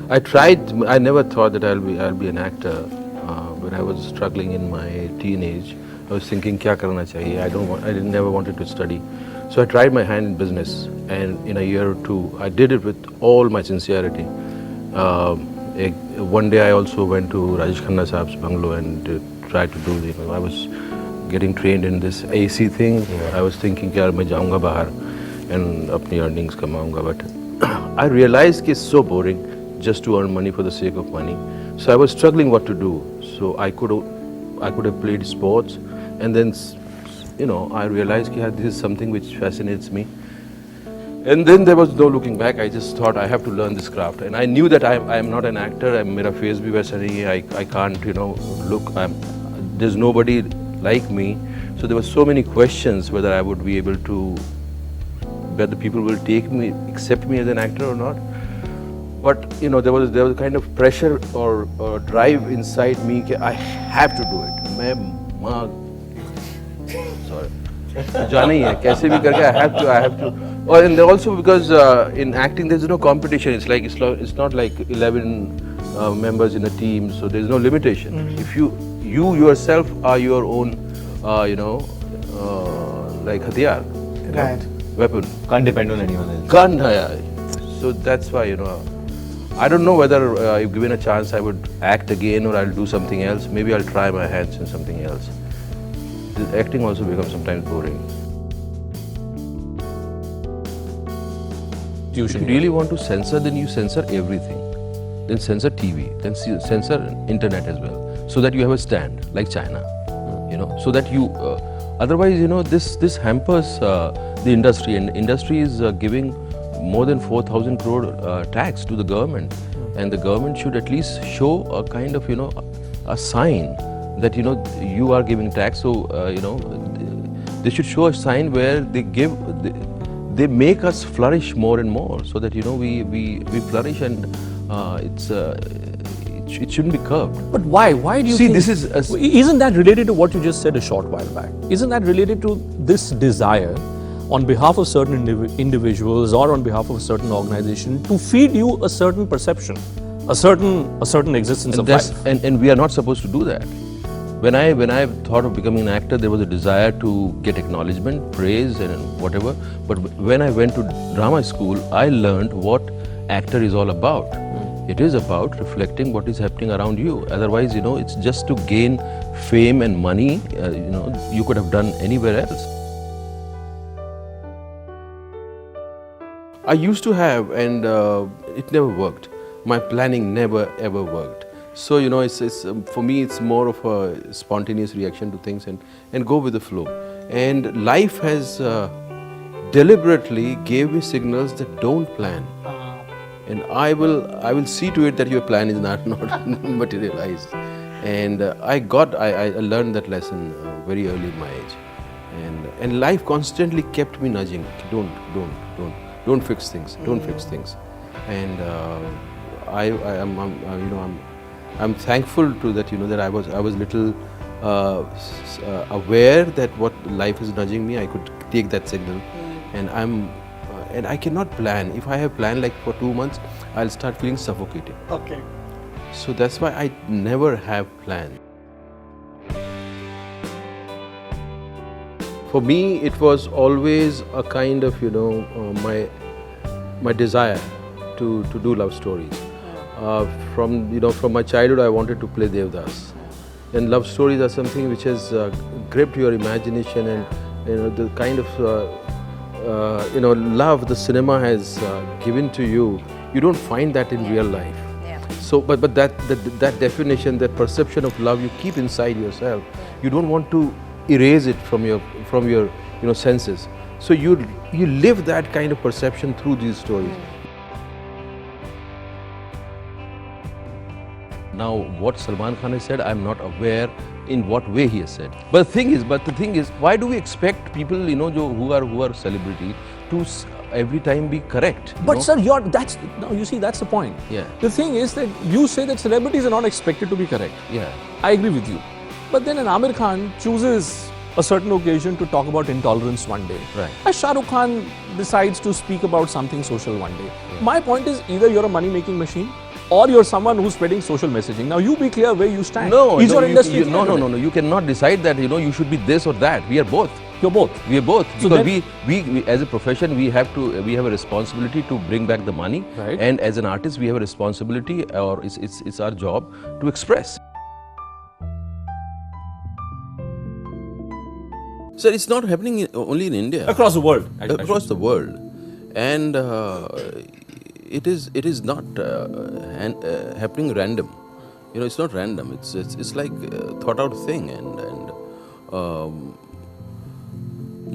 I tried. I never thought that I'll be an actor. When I was struggling in my teenage, I was thinking, "Kya karna chahiye?" I didn't never wanted to study. So I tried my hand in business, and in a year or two, I did it with all my sincerity. One day I also went to Rajesh Khanna Saab's bungalow and tried to do the. I was getting trained in this AC thing. I was thinking, "Yaar, मैं जाऊँगा बाहर and अपनी earnings कमाऊँगा," but I realized कि it's so boring just to earn money for the sake of money. So I was struggling what to do. So I could have played sports, and then I realized that this is something which fascinates me. And then there was no looking back. I just thought I have to learn this craft, and I knew that I am not an actor. मेरा face भी वैसा नहीं है. I can't look. There's nobody like me. So there were so many questions whether I would be able to, whether people will accept me as an actor or not. But there was a kind of pressure or drive inside me that I have to do it. Sorry, जाना ही है कैसे भी करके I have to. Oh, and also because in acting there's no competition. It's not like 11 members in a team, so there's no limitation. If you yourself are your own, like hathiyar, right? Weapon. Can't depend on anyone else. Can't, so that's why I don't know whether if given a chance I would act again or I'll do something else. Maybe I'll try my hands in something else. The acting also becomes sometimes boring. If you really want to censor, then you censor everything. Then censor TV, then censor internet as well, so that you have a stand, like China. So that you, otherwise, this hampers the industry, and industry is giving more than 4,000 crore tax to the government, and the government should at least show a kind of a sign that you are giving tax. So they should show a sign where they make us flourish more and more, so that we flourish, and it shouldn't be curbed. But why? Why do you think? This is isn't that related to what you just said a short while back? Isn't that related to this desire on behalf of certain individuals or on behalf of a certain organization to feed you a certain perception, a certain existence of life? And we are not supposed to do that. When I thought of becoming an actor, there was a desire to get acknowledgement, praise, and whatever. But when I went to drama school, I learned what actor is all about. It is about reflecting what is happening around you. Otherwise, it's just to gain fame and money. You could have done anywhere else. I used to have, and it never worked. My planning never ever worked. So it's for me, it's more of a spontaneous reaction to things and go with the flow. And life has deliberately gave me signals that don't plan. And I will see to it that your plan is not materialized. And I learned that lesson very early in my age. And life constantly kept me nudging. Don't fix things. Don't fix things. And I'm thankful to that. That I was little aware that what life is nudging me. I could take that signal, and I cannot plan. If I have planned like for 2 months, I'll start feeling suffocated. Okay. So that's why I never have planned. For me, it was always a kind of my desire to do love stories. From my childhood, I wanted to play Devdas, and love stories are something which has gripped your imagination, and the kind of love the cinema has given to you. You don't find that in real life. Yeah. So, but that definition, that perception of love, you keep inside yourself. You don't want to erase it from your senses. So you live that kind of perception through these stories. Now, what Salman Khan has said, I'm not aware in what way he has said. But the thing is, why do we expect people, who are celebrities, to every time be correct? But sir, that's the point. Yeah. The thing is that you say that celebrities are not expected to be correct. Yeah. I agree with you. But then an Amir Khan chooses a certain occasion to talk about intolerance one day. Right. A Shah Rukh Khan decides to speak about something social one day. Yeah. My point is, either you're a money-making machine or you're someone who's spreading social messaging. Now you be clear where you stand. No, Is no, your industry clear no, no, today? no, no. You cannot decide that you should be this or that. We are both. You're both. We are both, So because then- we as a profession we have a responsibility to bring back the money, Right. and as an artist we have a responsibility, or it's our job to express. Sir, it's not happening only in India. Across the world. Across the world, and it is not happening random. It's not random. It's like a thought out thing, and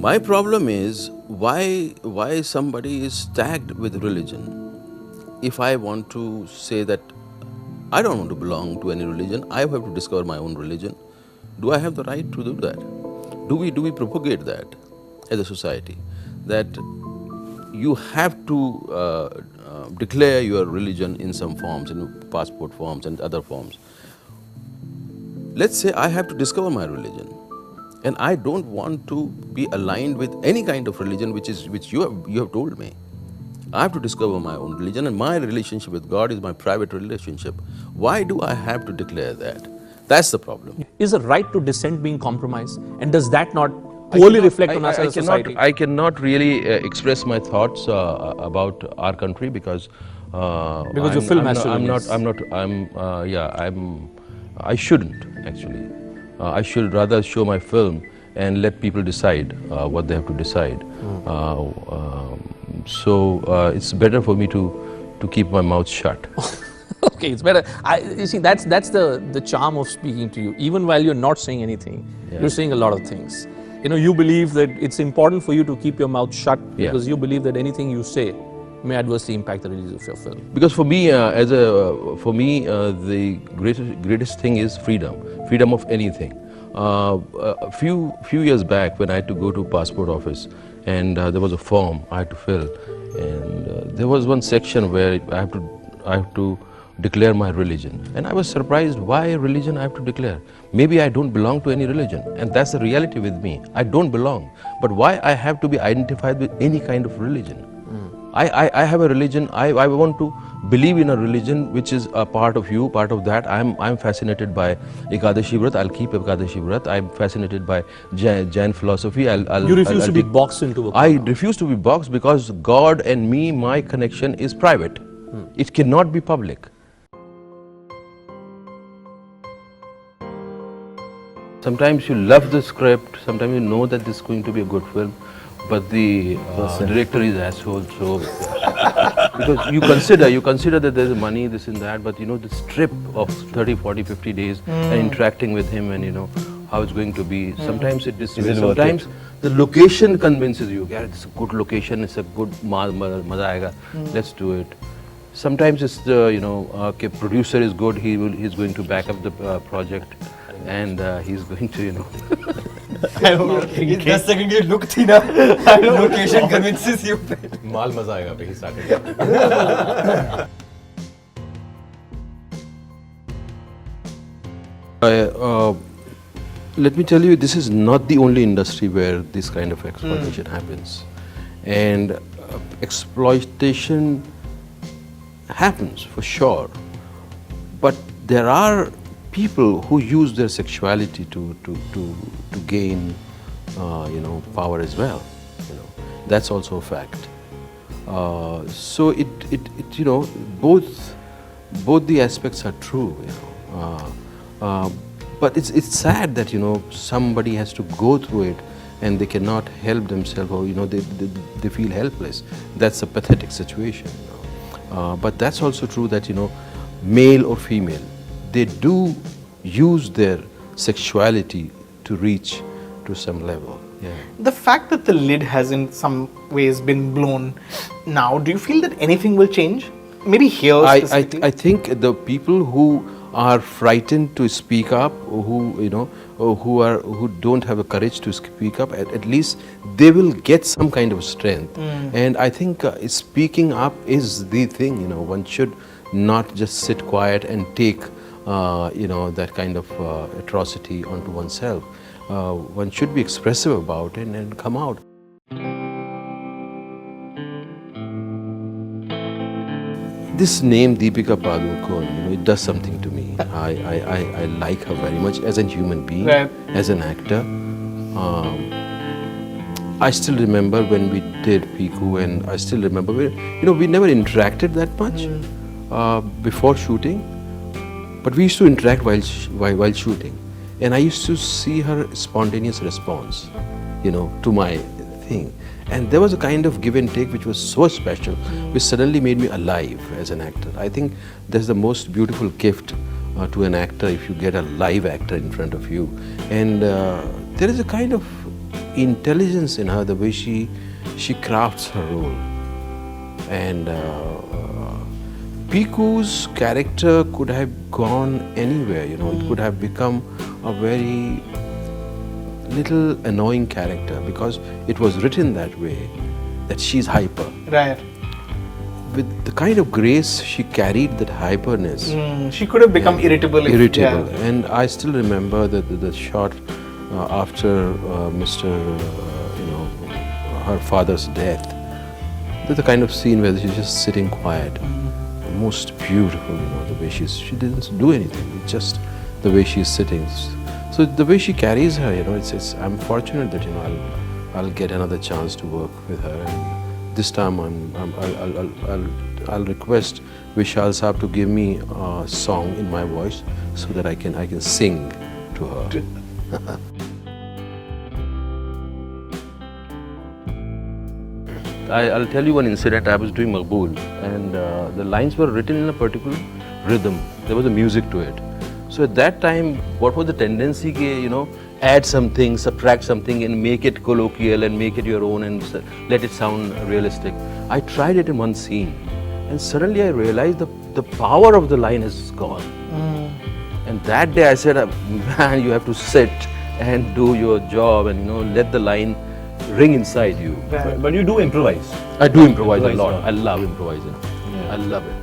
my problem is why somebody is tagged with religion. If I want to say that I don't want to belong to any religion, I have to discover my own religion. Do I have the right to do that? Do we propagate that as a society, that you have to declare your religion in some forms, in passport forms and other forms? Let's say I have to discover my religion, and I don't want to be aligned with any kind of religion which you have told me. I have to discover my own religion, and my relationship with God is my private relationship. Why do I have to declare that? That's the problem. Is the right to dissent being compromised? And does that not poorly reflect on us as a society? I cannot really express my thoughts about our country because your film has to release. I shouldn't actually. I should rather show my film and let people decide what they have to decide. So it's better for me to keep my mouth shut. Okay, it's better. You see, that's the charm of speaking to you. Even while you're not saying anything, you're saying a lot of things. You believe that it's important for you to keep your mouth shut because you believe that anything you say may adversely impact the release of your film. Because for me, the greatest thing is freedom of anything. A few years back, when I had to go to passport office, and there was a form I had to fill, and there was one section where I have to declare my religion, and I was surprised why religion I have to declare. Maybe I don't belong to any religion, and that's the reality with me. I don't belong, but why I have to be identified with any kind of religion? I have a religion. I want to believe in a religion which is a part of you, part of that. I'm fascinated by Ekadashi Vrat. I'll keep Ekadashi Vrat. I'm fascinated by Jain philosophy. You refuse to be boxed into a corner. I refuse to be boxed because God and me, my connection is private. It cannot be public. Sometimes you love the script. Sometimes you know that this is going to be a good film. But the director is asshole, so because you consider that there's money, this and that, but this trip of 30, 40, 50 days and interacting with him, and how it's going to be. Sometimes sometimes the location convinces you. Yeah, it's a good location, it's a good maza aayega. Let's do it. Sometimes it's the producer is good. He's going to back up the project, and he's going to I don't know. 10 second की look थी ना. Location convinces you. माल मजा आएगा पे ही started. Let me tell you, this is not the only industry where this kind of exploitation happens, and exploitation happens for sure. But there are people who use their sexuality to gain, power as well. That's also a fact. So both the aspects are true. But it's sad that somebody has to go through it and they cannot help themselves, or they feel helpless. That's a pathetic situation. But that's also true that male or female, they do use their sexuality to reach to some level. Yeah. The fact that the lid has in some ways been blown now, do you feel that anything will change? Maybe here specifically? I think the people who are frightened to speak up, or who don't have the courage to speak up, at least they will get some kind of strength. And I think speaking up is the thing. One should not just sit quiet and take that kind of atrocity onto oneself. One should be expressive about it and come out. this name Deepika Padukone, it does something to me. I like her very much as a human being, Right. as an actor. I still remember when we did Piku, and I still remember we never interacted that much before shooting, but we used to interact while shooting, and I used to see her spontaneous response, to my thing, and there was a kind of give and take which was so special, which suddenly made me alive as an actor. I think that's the most beautiful gift to an actor if you get a live actor in front of you, and there is a kind of intelligence in her, the way she crafts her role. And Piku's character could have gone anywhere, it could have become a very little annoying character because it was written that way, that she's hyper. Right. With the kind of grace she carried, that hyperness. She could have become irritable. Irritable. And I still remember the shot after her father's death. There's a kind of scene where she's just sitting quiet. Most beautiful, the way she didn't do anything. It's just the way she's sitting. So the way she carries her, I'm fortunate that I'll get another chance to work with her. And this time I'll request Vishal Saab to give me a song in my voice so that I can sing to her. I'll tell you one incident. I was doing Maqbool, and the lines were written in a particular rhythm. There was a music to it. So at that time, what was the tendency? Add something, subtract something, and make it colloquial and make it your own and let it sound realistic. I tried it in one scene, and suddenly I realized the power of the line has gone. And that day I said, man, you have to sit and do your job and let the line ring inside you. But you do improvise. I do improvise a lot. I love improvising. I love it.